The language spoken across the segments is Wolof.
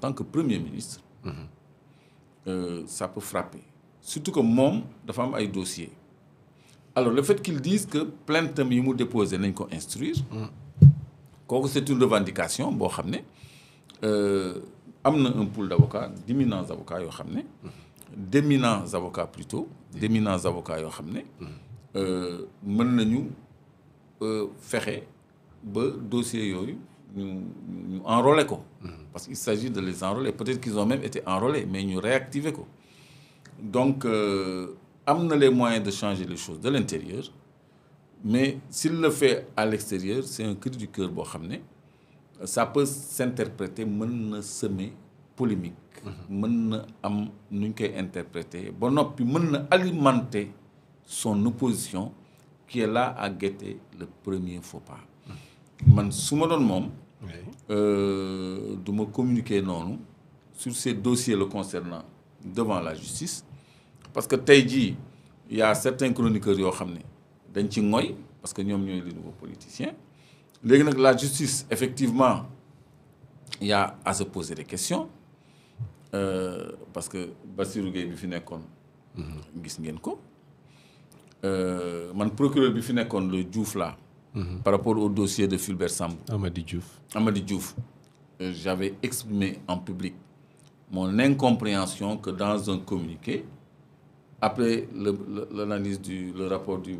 tant que Premier ministre, ça peut frapper. Surtout que moom dafa am ay dossiers. Alors le fait qu'ils disent que plainte yi mu déposé nañ ko instruire, kooku c'est une revendication boo xam ne am na un pool d'avocats, d'éminents avocats yoo xam ne, d'éminents avocats plutôt, d'éminents avocats yoo xam ne mën nañu fexe ba dossiers yooyu ñu enrôler ko. Parce qu'il s'agit de les enrôler. Peut-être qu'ils ont même été enrôlés, mais ñu réactiver ko. Donc am na les moyens de changer les choses de l'intérieur, mais s'il le fait à l'extérieur, c'est un cri du cœur boo xam ne ça peut s'interpréter, mën na semer polémique, mën na am nu ñu koy interpréter ba noppi mën na alimenter son opposition qui est là à guetter le premier faux pas. Man su ma doon moom du ma communiquer noonu sur ces dossiers le concernant devant la justice, parce que tey jii y a certains chroniqueurs yoo xam ne dañ ci ngoy parce que ñoom ñooy les nouveaux politiciens. Léegi nag la justice effectivement il y a à se poser des questions parce que Bassirou Gueye bi fi nekkoon gis ngeen ko, man procureur bi fi nekkoon le Diouf là, par rapport au dossier de Fulbert Sambou, Amady Diouf, j'avais exprimé en public mon incompréhension que dans un communiqué, après l'analyse le rapport du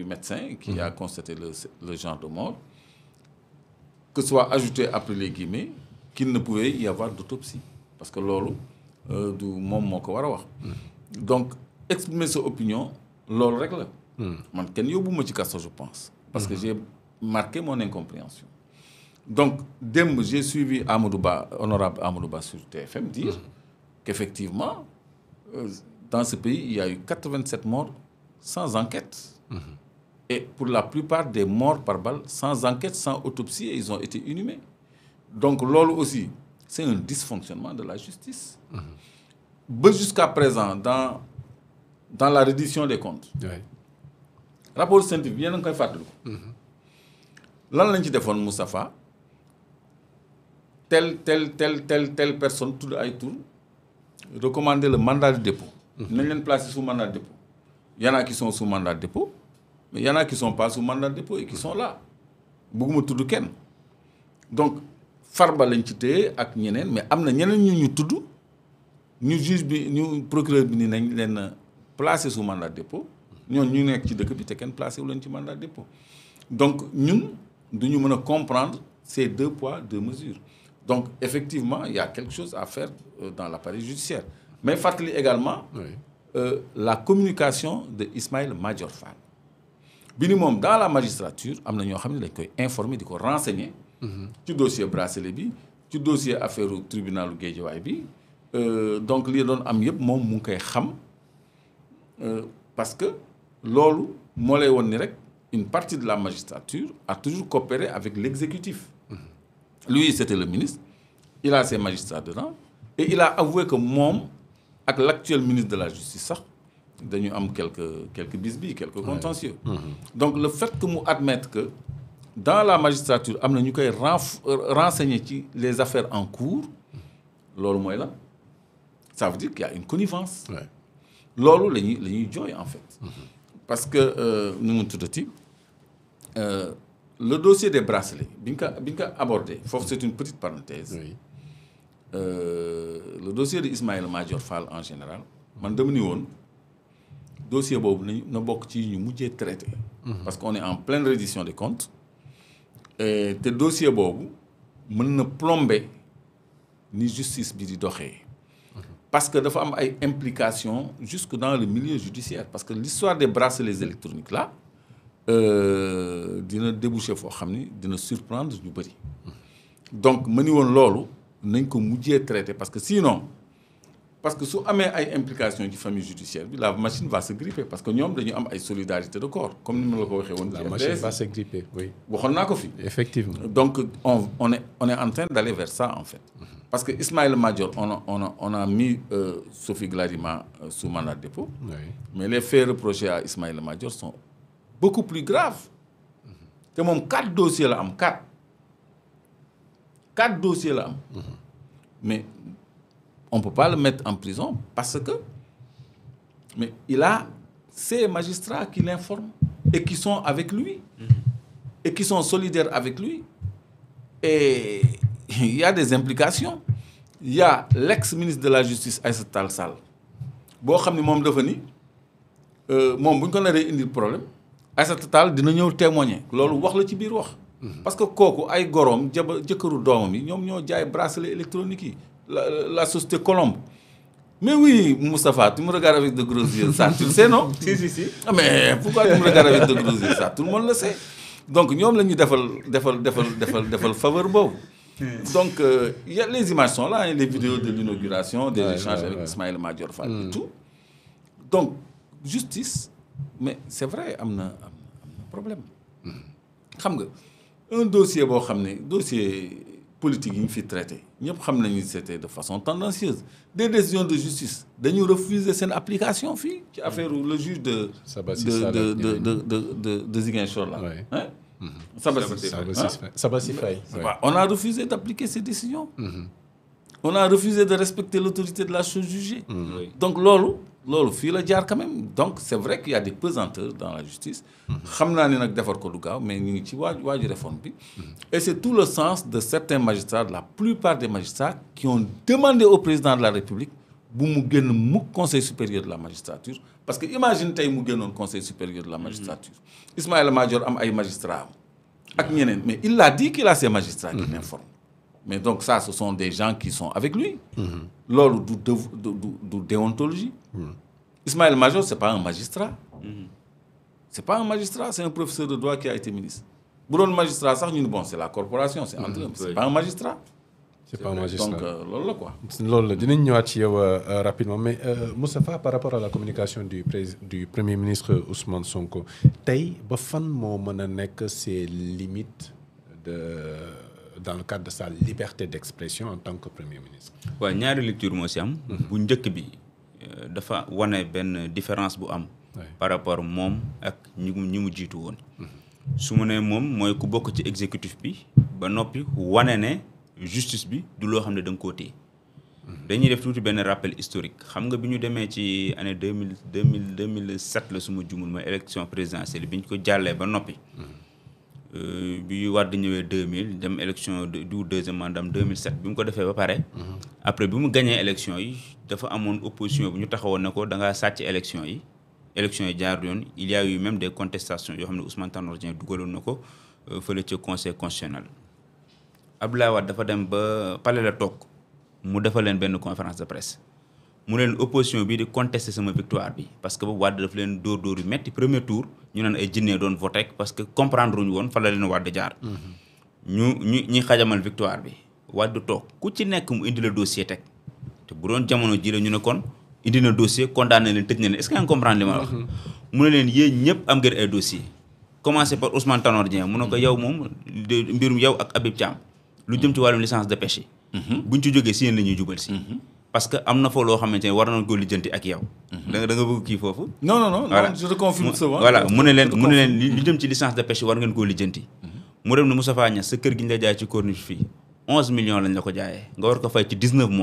médecin qui a constaté le genre de mort, que soit ajouté après les guillemets qu'il ne pouvait y avoir d'autopsie, parce que loolu du moom moo ko war a wax. Donc exprimer sa opinion loolu rek la. Man kenn yóbbuma ci kaso, je pense, parce que j'ai marqué mon incompréhension. Donc démb j'ai suivi Amadou Ba, honorable Amadou Ba sur TFM dire qu'effectivement dans ce pays il y a eu 87 morts sans enquête. Et pour la plupart des morts par balle sans enquête, sans autopsie, et ils ont été inhumés. Donc loolu aussi c'est un dysfonctionnement de la justice. Ba jusqu'à présent dans la reddition des comptes, rapport scientifique yéen a ngi koy fàttaliku. Lan lañ ci defoon Moustapha, telle personne tudd ay tur, recommander le mandat de dépôt. Nañ leen placer sous mandat de dépôt. Il y en a qui sont sous mandat de dépôt, mais il y en a qui sont pas sous mandat de dépôt et qui sont là. Bëgguma tudd kenn. Donc Farba lañ ci téye ak ñeneen, mais am na ñeneen ñu tudd, ñu juge bi ñu procureur bi ni nañ leen placer sous mandat de dépôt. Ñoon ñu nekk ci dëkk bi te kenn placé wu leen ci mandat de dépôt. Donc ñun duñu mën a comprendre ces deux poids deux mesures. Donc effectivement il y a quelque chose à faire dans l'appareil judiciaire. Mais fàttali également la communication de Ismaïla Madior Fall bi ni moom dans la magistrature am na ñoo xam ne dañ koy informer di ko renseigner ci dossier bracelet bi, ci dossier affaire tribunalu Guédiawaye bi, donc li doon am yëpp moom mu ngi koy xam, parce que loolu moo lay woon ni rek une partie de la magistrature a toujours coopéré avec l'exécutif. Lui c'était le ministre, il a ses magistrats dedans, et il a avoué que moom ak l'actuel ministre de la justice sax dañu am quelques bisbilles, quelques contentieux. Donc le fait que mu admettre que dans la magistrature am na ñu koy renseigner ci les affaires en cours, loolu mooy la ça veut dire qu'il y a une connivence. Loolu la ñuy jooy en fait. Parce que nu mu tuddati le dossier des bracelets bi ñu ko abordé foofu c'est une petite parenthèse. Le dossier de Ismaïla Madior Fall en général, man dama ni woon dossier boobu na bokk ci ñu mujjee traité. Parce qu'on est en pleine reddition des comptes, et te dossier boobu mën na plomber ni justice bi di doxee. Parce que dafa am ay implications jusque dans le milieu judiciaire, parce que l'histoire des bracelets électroniques là dina déboucher foo xam ni dina surprendre ñu bëri. Donc ma ni woon loolu nañ ko mujjee traité, parce que sinon, parce que su amee ay implications ci famille judiciaire bi, la machine va se gripper, parce que ñoom dañu am ay solidarité de corps, comme ni ma la ko waxee woon. La machine va se gripper, oui. Waxoon naa ko fi. Effectivement. Donc on est en train d'aller vers ça en fait. Parce que Ismaïla Madior, on a mis Sophie Gladima sous mandat de dépôt, mais les faits reprochés à Ismaïla Madior sont beaucoup plus graves. te moom 4 dossiers la am 4 dossiers la am. mais on ne peut pas le mettre en prison parce que mais il a ces magistrats qui l'informent et qui sont avec lui et qui sont solidaires avec lui. Et il y a des implications. Il y a l'ex-ministre de la Justice, Aïssata Tall Sall, boo xam ne moom dafa ni moom bu ñu ko naree indil problème Aïssata Tall dina ñëw témoigner loolu wax la ci biir wax. parce que kooku ay goroom jëkkëru doomam yi ñoom ñoo jaay bracelet électronique yi la société Colombe. Mais oui, Moustapha, tu me regardes avec de gros yeux, ça, tu le sais, non? Si. Mais pourquoi tu me regardes avec de gros yeux, ça? Tout le monde le sait. Donc, nous avons fait faveur beau. Donc, y a, les images sont là, les vidéos de l'inauguration, des échanges avec Ismaël Madior Fall et tout. Donc, justice, mais c'est vrai, il y a un problème. Un dossier, dossier politique qui fait traité, c'était de façon tendancieuse. Des décisions de justice, nous refuser cette application, qui a fait le juge de Ziguinchor là. Ouais. Hein? Sabassi Faye. On a refusé d'appliquer ces décisions. On a refusé de respecter l'autorité de la chose jugée. Donc, lolo, fii la jaar quand même. Donc, c'est vrai qu'il y a des pesanteurs dans la justice. Mais nous avons une réforme. Et c'est tout le sens de certains magistrats, de la plupart des magistrats, qui ont demandé au président de la République de mu conseil supérieur de la magistrature. Parce que imagine que mu un conseil supérieur de la magistrature. Ismaël Madior a des magistrats. Mais il a dit qu'il a ces magistrats qui l'informent. Mais donc ça, ce sont des gens qui sont avec lui. Lors de déontologie. Ismaël Madior, ce n'est pas un magistrat. Ce n'est pas un magistrat, c'est un professeur de droit qui a été ministre. Pour un magistrat, ça, bon, c'est la corporation, c'est entre eux. Ce n'est pas un magistrat. C'est pas un magistrat. Donc, lolo quoi. Lolo, dinañ ñëwaat ci yow rapidement mais Moustapha, par rapport à la communication du Premier ministre Ousmane Sonko, tey ba fan moo mën a nekk ses limites dans le cadre de sa liberté d'expression en tant que Premier ministre. waaw ñaari lecture moo si am. bu njëkk bi dafa wane benn différence bu am. par rapport moom ak ñi mu jiitu woon. su ma nee moom mooy ku bokk ci exécutif bi ba noppi wane ne justice bi du loo xam ne da nga koo téye. dañuy def tuuti benn rappel historique xam nga bi ñu demee ci année 2007 la su ma jumul mooy élection présidentielle bi ñu ko jàllee ba noppi. bi Wade ñëwee 2000 dem élection du deuxième mandat 2007 bi mu ko defee ba pare. après bi mu gagné élection yi dafa amoon opposition bu ñu taxawoon ne ko da ngaa sàcc élection yi jaar yoon il y a eu même des contestations yoo xam ne Ousmane Tanor Dieng dugaloon na ko fële ca conseil constitutionnel. Abdoulaye Wade dafa dem ba palais la toog mu defal leen benn conférence de presse mu leen opposition bi di contester sama victoire bi parce que boobu Wade dafa leen dóor yu metti premier tour ñu naan ay jinnee doon voté parce que comprendre wuñu woon fa la leen Wade jaar. ñi xajamal victoire bi Wade toog ku ci nekk mu indi la dossier teg te bu doon jamono ji la ñu ne kon indi na dossier condamné leen tëj na leen est-ce que nga comprendre li ma wax. mu ne leen yéen ñëpp am ngeen ay dossier commencé par Ousmane Tanor Dieng mu ne ko yow moom mbirum yow ak Habib Thiam lu jëm ci wàllum licence de pêche yi. buñ ci jógee si yéen la ñuy jubal si. parce que am na fa loo xamante ne war nañ ko lijjanti ak yow. da nga bëgg kii foofu. non je te confirme ça. voilà mu ne leen li jëm ci licence de pêche war ngeen koo lijjanti. mu dem ne Moustapha Niasse sa kër gi ñu la jaay ci corniche fii 11 millions lañ la ko jaayee nga war ko fay ci 19 mois.